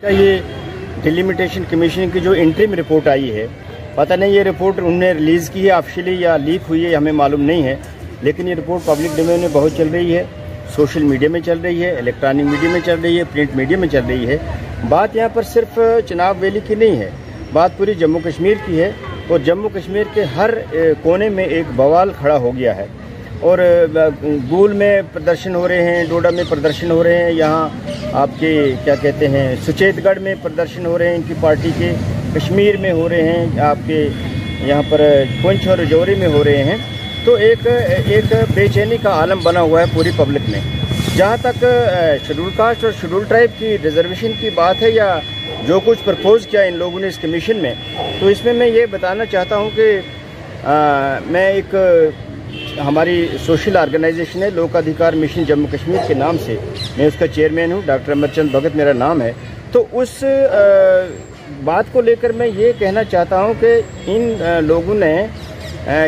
ये delimitation commission की जो इंटरिम रिपोर्ट आई है, पता नहीं ये रिपोर्ट उन्होंने रिलीज़ की है ऑफिशियली या लीक हुई है, हमें मालूम नहीं है। लेकिन ये रिपोर्ट पब्लिक डोमेन में बहुत चल रही है, सोशल मीडिया में चल रही है, इलेक्ट्रॉनिक मीडिया में चल रही है, प्रिंट मीडिया में चल रही है। बात यहाँ पर सिर्फ चिनाब वैली की नहीं है, बात पूरी जम्मू कश्मीर की है। और जम्मू कश्मीर के हर कोने में एक बवाल खड़ा हो गया है। और गूल में प्रदर्शन हो रहे हैं, डोडा में प्रदर्शन हो रहे हैं, यहाँ आपके क्या कहते हैं सुचेतगढ़ में प्रदर्शन हो रहे हैं इनकी पार्टी के, कश्मीर में हो रहे हैं, आपके यहाँ पर पुंछ और राजौरी में हो रहे हैं। तो एक बेचैनी का आलम बना हुआ है पूरी पब्लिक में। जहाँ तक शेड्यूल कास्ट और शेड्यूल ट्राइब की रिजर्वेशन की बात है या जो कुछ प्रपोज किया इन लोगों ने इस कमीशन में, तो इसमें मैं ये बताना चाहता हूँ कि मैं एक हमारी सोशल ऑर्गेनाइजेशन है लोक अधिकार मिशन जम्मू कश्मीर के नाम से, मैं उसका चेयरमैन हूँ, डॉक्टर अमरचंद भगत मेरा नाम है। तो उस बात को लेकर मैं ये कहना चाहता हूँ कि इन लोगों ने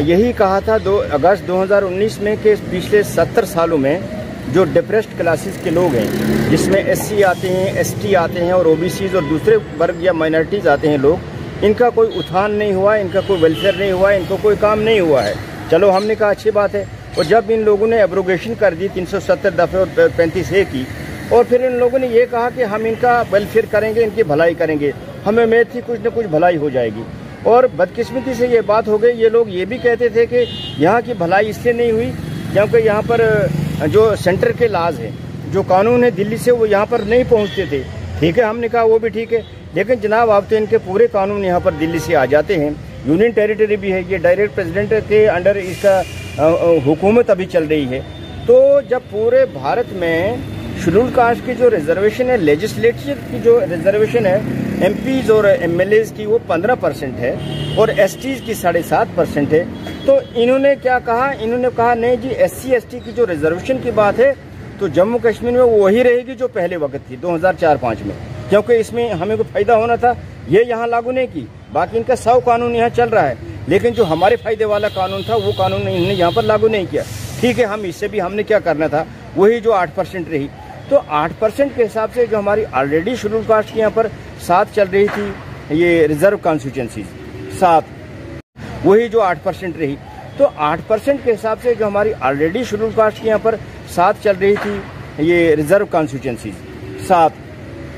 यही कहा था 2 अगस्त 2019 में कि पिछले 70 सालों में जो डिप्रेस्ड क्लासेस के लोग हैं, जिसमें SC आते हैं, ST आते हैं और OBCs और दूसरे वर्ग या माइनॉरिटीज़ आते हैं लोग, इनका कोई उत्थान नहीं हुआ, इनका कोई वेलफेयर नहीं हुआ, इनको कोई काम नहीं हुआ है। चलो हमने कहा अच्छी बात है। और जब इन लोगों ने एब्रोगेशन कर दी 370 दफ़े और 35A की, और फिर इन लोगों ने ये कहा कि हम इनका वेलफेयर करेंगे, इनकी भलाई करेंगे, हमें उम्मीद थी कुछ न कुछ भलाई हो जाएगी। और बदकिस्मती से ये बात हो गई। ये लोग ये भी कहते थे कि यहाँ की भलाई इसलिए नहीं हुई क्योंकि यहाँ पर जो सेंटर के लाज हैं, जो कानून है दिल्ली से, वो यहाँ पर नहीं पहुँचते थे। ठीक है, हमने कहा वो भी ठीक है, लेकिन जनाब अब तो इनके पूरे कानून यहाँ पर दिल्ली से आ जाते हैं। यूनियन टेरिटरी भी है, ये डायरेक्ट प्रेसिडेंट के अंडर इसका हुकूमत अभी चल रही है। तो जब पूरे भारत में शेड्यूल कास्ट की जो रिजर्वेशन है, लेजिस्लेटिव की जो रिजर्वेशन है MPs और MLAs की, वो 15% है और STs की 7.5% है। तो इन्होंने क्या कहा, इन्होंने कहा नहीं जी SC ST की जो रिजर्वेशन की बात है तो जम्मू कश्मीर में वो वही रहेगी जो पहले वक्त थी 2004-5 में, क्योंकि इसमें हमें कोई फायदा होना था, ये यहाँ लागू नहीं की। बाकी इनका 100 कानून यहाँ चल रहा है, लेकिन जो हमारे फायदे वाला कानून था वो कानून इन्होंने यहाँ पर लागू नहीं किया। ठीक है, हम इससे भी हमने क्या करना था, वही जो 8% रही। तो 8% के हिसाब से जो हमारी ऑलरेडी शेड्यूल कास्ट की यहाँ पर 7 चल रही थी, ये रिजर्व कॉन्स्टिट्यूंसीज 7, वही जो 8% रही। तो 8% के हिसाब से जो हमारी ऑलरेडी शेड्यूल कास्ट की यहाँ पर 7 चल रही थी, ये रिजर्व कॉन्स्टिट्यूंसीज 7।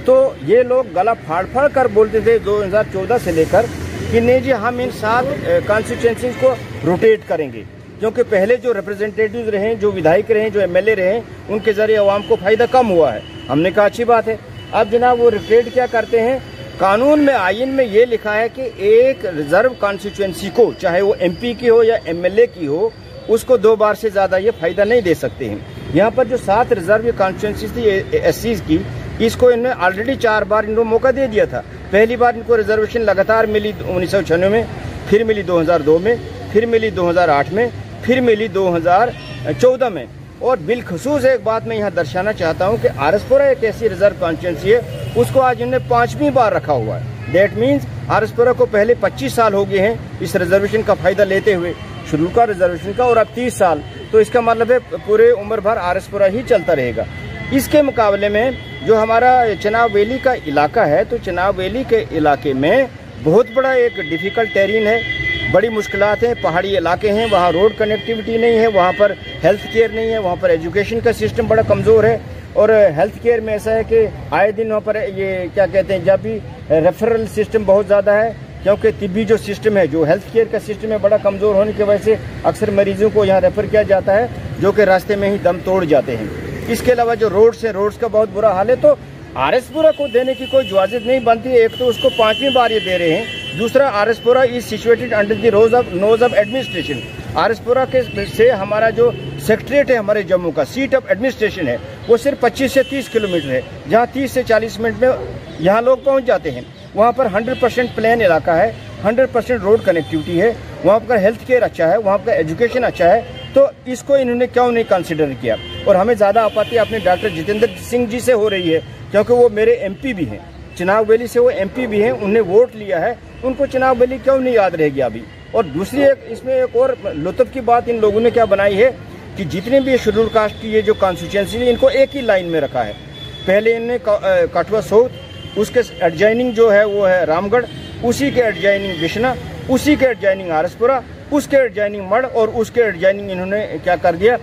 तो ये लोग गला फाड़ फाड़ कर बोलते थे 2014 से लेकर कि नहीं जी हम इन 7 कॉन्स्टिट्यूंसीज को रोटेट करेंगे, क्योंकि पहले जो रिप्रेजेंटेटिव रहे, जो विधायक रहे, जो MLA रहे, उनके जरिए अवाम को फायदा कम हुआ है। हमने कहा अच्छी बात है। अब जनाब वो रोटेट क्या करते हैं, कानून में, आइन में ये लिखा है कि एक रिजर्व कॉन्स्टिट्यूंसी को, चाहे वो MP की हो या MLA की हो, उसको 2 बार से ज्यादा ये फायदा नहीं दे सकते हैं। यहाँ पर जो 7 रिजर्व कॉन्स्टिट्यूंसी थी SCs की, इसको इन्होंने ऑलरेडी 4 बार इनको मौका दे दिया था। पहली बार इनको रिजर्वेशन लगातार मिली 1996 में, फिर मिली 2002 में, फिर मिली 2008 में, फिर मिली 2014 में। और बिलखसूस एक बात मैं यहाँ दर्शाना चाहता हूँ कि आरएसपुरा एक ऐसी रिजर्व कॉन्स्टिट्यूंसी है, उसको आज इन्होंने 5वीं बार रखा हुआ है। दैट मीन्स आरएसपुरा को पहले 25 साल हो गए हैं इस रिजर्वेशन का फायदा लेते हुए, शेड्यूल का रिजर्वेशन का, और अब 30 साल। तो इसका मतलब है पूरे उम्र भर आरएसपुरा ही चलता रहेगा। इसके मुकाबले में जो हमारा चिनाब वैली का इलाका है, तो चिनाब वैली के इलाके में बहुत बड़ा एक डिफिकल्ट टेरेन है, बड़ी मुश्किलात हैं, पहाड़ी इलाके हैं, वहाँ रोड कनेक्टिविटी नहीं है, वहाँ पर हेल्थ केयर नहीं है, वहाँ पर एजुकेशन का सिस्टम बड़ा कमज़ोर है। और हेल्थ केयर में ऐसा है कि आए दिन वहाँ पर ये क्या कहते हैं, जब भी रेफरल सिस्टम बहुत ज़्यादा है, क्योंकि तिब्बी जो सिस्टम है, जो हेल्थ केयर का सिस्टम है, बड़ा कमज़ोर होने की वजह से अक्सर मरीजों को यहाँ रेफ़र किया जाता है, जो कि रास्ते में ही दम तोड़ जाते हैं। इसके अलावा जो रोड्स है, रोड्स का बहुत बुरा हाल है। तो आरएसपुरा को देने की कोई इजाज़त नहीं बनती। एक तो उसको 5वीं बार ये दे रहे हैं, दूसरा RS Pura is situated under the nose of administration. RS Pura के से हमारा जो सेक्रेटरीट है, हमारे जम्मू का सीट ऑफ एडमिनिस्ट्रेशन है, वो सिर्फ 25 से 30 किलोमीटर है, जहाँ 30 से 40 मिनट में यहाँ लोग पहुँच जाते हैं। वहाँ पर 100% प्लेन इलाका है, 100% रोड कनेक्टिविटी है, वहाँ पर हेल्थ केयर अच्छा है, वहाँ पर एजुकेशन अच्छा है। तो इसको इन्होंने क्यों नहीं कंसिडर किया। और हमें ज़्यादा आपत्ति अपने डॉक्टर जितेंद्र सिंह जी से हो रही है, क्योंकि वो मेरे MP भी हैं, चिनाब वैली से वो MP भी हैं, उन्हें वोट लिया है, उनको चिनाब वैली क्यों नहीं याद रहेगी अभी। और दूसरी इसमें एक और लुत्फ की बात इन लोगों ने क्या बनाई है कि जितने भी शेड्यूल कास्ट की ये जो कॉन्स्टिट्यूंसी है, इनको एक ही लाइन में रखा है। पहले इन्हें कठुआ साउथ, उसके एडजॉइनिंग जो है वो है रामगढ़, उसी के एडजॉइनिंग बिश्ना, उसी के एडजॉइनिंग आरसपुरा, उसके एडजॉइनिंग मढ़ और उसके एडजॉइनिंग इन्होंने क्या कर दिया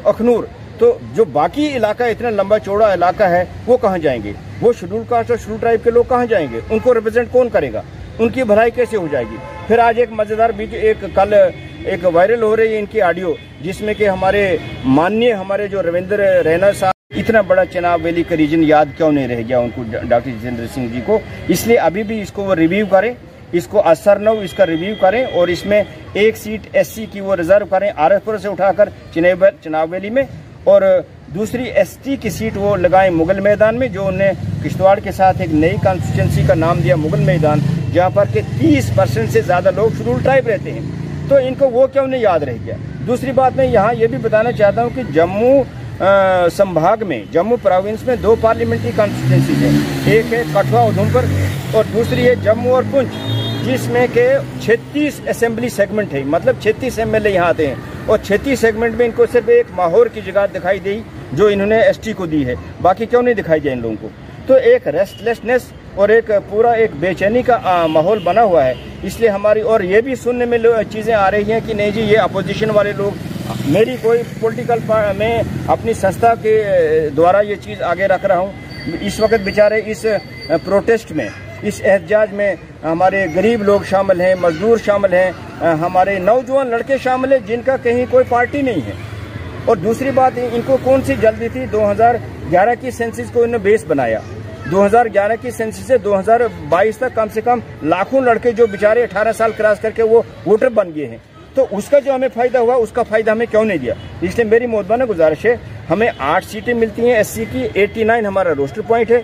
अखनूर। तो जो बाकी इलाका इतना लंबा चौड़ा इलाका है वो कहाँ जाएंगे? वो शेड्यूल कास्ट और शेड्यूल ट्राइब के लोग कहाँ जाएंगे? उनको रिप्रेजेंट कौन करेगा? उनकी भलाई कैसे हो जाएगी? फिर आज एक मजेदार कल एक वायरल हो रही है इनकी ऑडियो, जिसमें कि माननीय हमारे जो रविंद्र रैना साहब, इतना बड़ा चिनाब वैली का रीजन याद क्यों नहीं रह गया उनको, डॉक्टर जितेंद्र सिंह जी को? इसलिए अभी भी इसको वो रिव्यू करें, इसको असरनव इसका रिव्यू करें और इसमें एक सीट एससी की वो रिजर्व करें आरसपुर से उठाकर चिनाब वैली में, और दूसरी एसटी की सीट वो लगाएं मुगल मैदान में, जो उन्हें किश्तवाड़ के साथ एक नई कॉन्स्टिट्यूंसी का नाम दिया मुगल मैदान, जहां पर के 30% से ज्यादा लोग शेड्यूल ट्राइब रहते हैं। तो इनको वो क्यों नहीं याद रह गया? दूसरी बात मैं यहाँ ये भी बताना चाहता हूँ कि जम्मू संभाग में, जम्मू प्रोविंस में 2 पार्लियामेंट्री कॉन्स्टिट्यूंसीज है, एक है कठुआ उधमपुर और दूसरी है जम्मू और पुंछ, जिसमें के 36 असेंबली सेगमेंट है, मतलब 36 एमएलए यहाँ आते हैं और 36 सेगमेंट में इनको सिर्फ एक माहौर की जगह दिखाई दी जो इन्होंने एसटी को दी है, बाकी क्यों नहीं दिखाई दिया इन लोगों को? तो एक रेस्टलेसनेस और एक पूरा एक बेचैनी का माहौल बना हुआ है। इसलिए हमारी, और ये भी सुनने में चीज़ें आ रही हैं कि नहीं जी ये अपोजिशन वाले लोग, मेरी कोई पॉलिटिकल में अपनी संस्था के द्वारा ये चीज़ आगे रख रहा हूँ। इस वक्त बेचारे इस प्रोटेस्ट में, इस एहतजाज में हमारे गरीब लोग शामिल हैं, मजदूर शामिल हैं, हमारे नौजवान लड़के शामिल हैं जिनका कहीं कोई पार्टी नहीं है। और दूसरी बात, इनको कौन सी जल्दी थी? 2011 की सेंसस को इन्होंने बेस बनाया। 2011 की सेंसस से 2022 तक कम से कम लाखों लड़के जो बेचारे 18 साल क्रॉस करके वो वोटर बन गए हैं, तो उसका जो हमें फायदा हुआ उसका फायदा हमें क्यों नहीं दिया? इसलिए मेरी मोहतबाना गुजारिश है, हमें 8 सीटें मिलती हैं एससी की, 89 हमारा रोस्टर पॉइंट है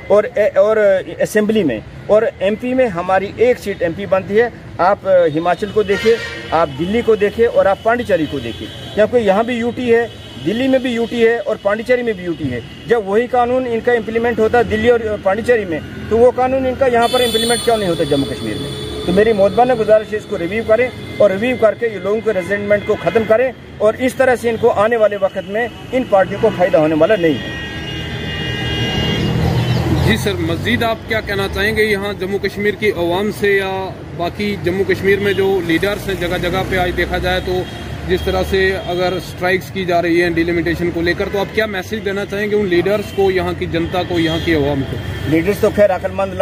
और असेंबली में, और एमपी में हमारी 1 सीट एमपी बनती है। आप हिमाचल को देखिए, आप दिल्ली को देखिए और आप पांडिचेरी को देखिए, क्योंकि यहाँ भी यूटी है, दिल्ली में भी यूटी है और पांडिचेरी में भी यूटी है। जब वही कानून इनका इम्प्लीमेंट होता है दिल्ली और पांडिचेरी में, तो वो कानून इनका यहाँ पर इम्प्लीमेंट क्यों नहीं होता जम्मू कश्मीर में? तो मेरी मोहतबाना गुजारिश है इसको रिव्यू करें और रिव्यू करके ये लोगों के रेजिस्टेंट को खत्म करें, और इस तरह से इनको आने वाले वक्त में इन पार्टियों को फायदा होने वाला नहीं है। जी सर, मजीद आप क्या कहना चाहेंगे यहाँ जम्मू कश्मीर की अवाम से, या बाकी जम्मू कश्मीर में जो लीडर्स हैं जगह जगह पे आज देखा जाए तो जिस तरह से अगर स्ट्राइक्स की जा रही है डिलिमिटेशन को लेकर, तो आप क्या मैसेज देना चाहेंगे उन लीडर्स को, यहाँ की जनता को, यहाँ की अवाम को? लीडर्स तो खैर अक्लमंद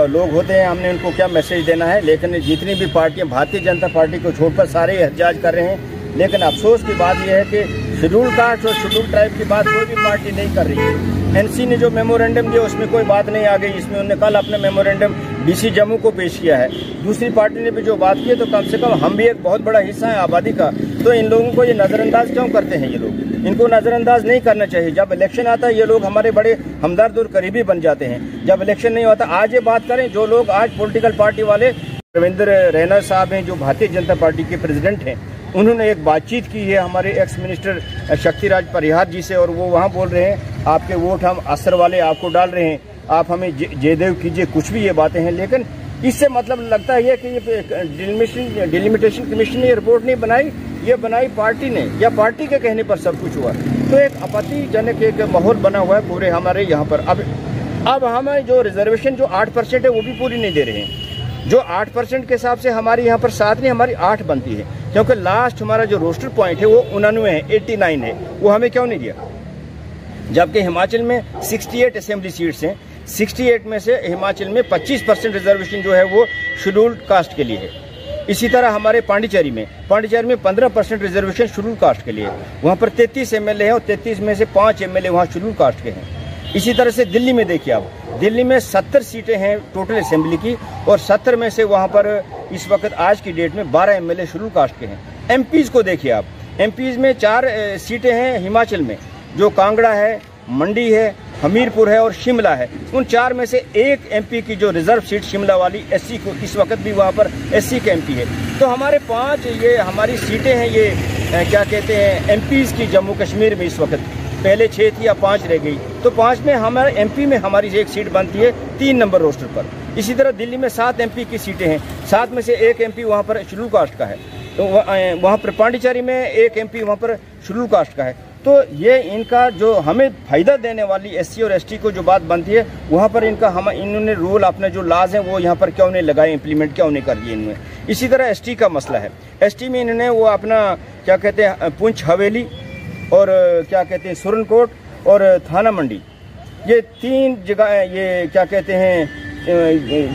लोग होते हैं, हमने उनको क्या मैसेज देना है, लेकिन जितनी भी पार्टियां भारतीय जनता पार्टी को छोड़कर सारे एहतजाज कर रहे हैं। लेकिन अफसोस की बात यह है कि शेड्यूल कास्ट और शेड्यूल ट्राइब की बात कोई भी पार्टी नहीं कर रही है। एनसी ने जो मेमोरेंडम दिया उसमें कोई बात नहीं आ गई, इसमें उन्होंने कल अपना मेमोरेंडम डीसी जम्मू को पेश किया है। दूसरी पार्टी ने भी जो बात की है, तो कम से कम हम भी एक बहुत बड़ा हिस्सा है आबादी का, तो इन लोगों को ये नजरअंदाज क्यों करते हैं? ये लोग, इनको नजरअंदाज नहीं करना चाहिए। जब इलेक्शन आता है ये लोग हमारे बड़े हमदर्द और करीबी बन जाते हैं, जब इलेक्शन नहीं होता। आज ये बात करें, जो लोग आज पॉलिटिकल पार्टी वाले, रविंद्र रैना साहब हैं जो भारतीय जनता पार्टी के प्रेसिडेंट हैं, उन्होंने एक बातचीत की है हमारे एक्स मिनिस्टर शक्तिराज परिहार जी से, और वो वहाँ बोल रहे हैं आपके वोट हम असर वाले आपको डाल रहे हैं, आप हमें जयदेव कीजिए, कुछ भी ये बातें हैं। लेकिन इससे मतलब लगता है कि ये डिलिमिटेशन कमीशन ने रिपोर्ट नहीं बनाई, ये बनाई पार्टी ने, या पार्टी के कहने पर सब कुछ हुआ। तो एक आपत्तिजनक एक माहौल बना हुआ है पूरे हमारे यहाँ पर। अब हमें जो रिजर्वेशन जो 8% है वो भी पूरी नहीं दे रहे हैं। जो 8% के हिसाब से हमारी यहाँ पर 7 नहीं, हमारी 8 बनती है, क्योंकि लास्ट हमारा जो रोस्टर पॉइंट है वो 89 है, 89 है, वो हमें क्यों नहीं दिया? जबकि हिमाचल में 68 असेंबली सीट्स हैं, 68 में से हिमाचल में 25% रिजर्वेशन जो है वो शेड्यूल्ड कास्ट के लिए है। इसी तरह हमारे पांडिचेरी में 15% रिजर्वेशन शेड्यूल्ड कास्ट के लिए है। वहाँ पर 33 एमएलए हैं और 33 में से 5 एमएलए वहाँ शेड्यूल्ड कास्ट के हैं। इसी तरह से दिल्ली में देखिए आप, दिल्ली में 70 सीटें हैं टोटल असेंबली की, और 70 में से वहाँ पर इस वक्त आज की डेट में 12 एमएलए शेड्यूल्ड कास्ट के हैं। एमपीज को देखिए आप, एमपीज में 4 सीटें हैं हिमाचल में, जो कांगड़ा है, मंडी है, हमीरपुर है और शिमला है। उन 4 में से एक एमपी की जो रिजर्व सीट शिमला वाली एससी को, इस वक्त भी वहाँ पर एससी का एमपी है। तो हमारे 5 ये हमारी सीटें हैं, ये क्या कहते हैं एमपीज की जम्मू कश्मीर में इस वक्त, पहले 6 थी या 5 रह गई, तो 5 में हमारे एमपी में हमारी 1 सीट बनती है 3 नंबर रोस्टर पर। इसी तरह दिल्ली में 7 एमपी की सीटें हैं, 7 में से 1 एमपी वहाँ पर शेड्यूल कास्ट का है। तो वहाँ पर पांडिचेरी में 1 एमपी वहाँ पर शेड्यूल कास्ट का है। तो ये इनका जो हमें फायदा देने वाली एससी और एसटी को जो बात बनती है, वहाँ पर इन्होंने रूल अपने जो लाज हैं वो यहाँ पर क्यों नहीं लगाए, इंप्लीमेंट क्यों नहीं कर दिए इन्होंने। इसी तरह एसटी का मसला है। एसटी में इन्होंने वो अपना क्या कहते हैं पुंछ हवेली और क्या कहते हैं सुरनकोट और थाना मंडी, ये 3 जगह ये क्या कहते हैं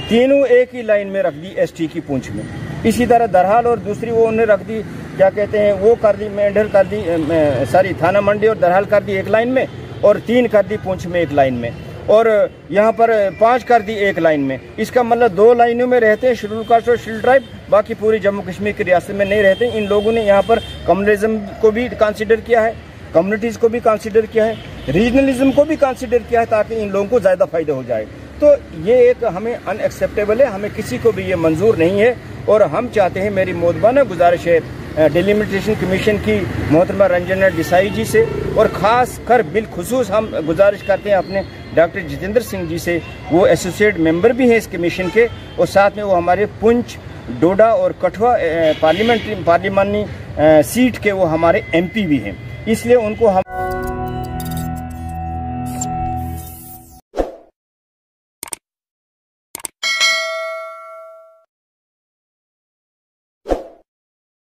तीनों एक ही लाइन में रख दी एसटी की पुंछ में। इसी तरह दरहाल और दूसरी वो उन्होंने रख दी क्या कहते हैं वो कर दी मेंढर कर दी सारी थाना मंडी और दरहाल कर दी एक लाइन में, और 3 कर दी पुंछ में एक लाइन में, और यहाँ पर 5 कर दी एक लाइन में। इसका मतलब 2 लाइनों में रहते हैं शेड्यूल कास्ट और शेड्यूल ट्राइब, बाकी पूरी जम्मू कश्मीर की रियासत में नहीं रहते। इन लोगों ने यहाँ पर कम्युनलिज्म को भी कंसिडर किया है, कम्युनिटीज़ को भी कंसिडर किया है, रीजनलिज्म को भी कंसिडर किया है, ताकि इन लोगों को ज़्यादा फायदा हो जाए। तो ये एक हमें अनएक्सेप्टेबल है, हमें किसी को भी ये मंजूर नहीं है। और हम चाहते हैं, मेरी मोदबाना गुजारिश है डिलिमिटेशन कमीशन की मोहतरमा रंजना देसाई जी से, और ख़ास कर बिलखुसूस हम गुजारिश करते हैं अपने डॉक्टर जितेंद्र सिंह जी से, वो एसोसिएट मेंबर भी हैं इस कमीशन के, और साथ में वो हमारे पुंछ, डोडा और कठुआ पार्लियामानी सीट के वो हमारे MP भी हैं। इसलिए उनको हम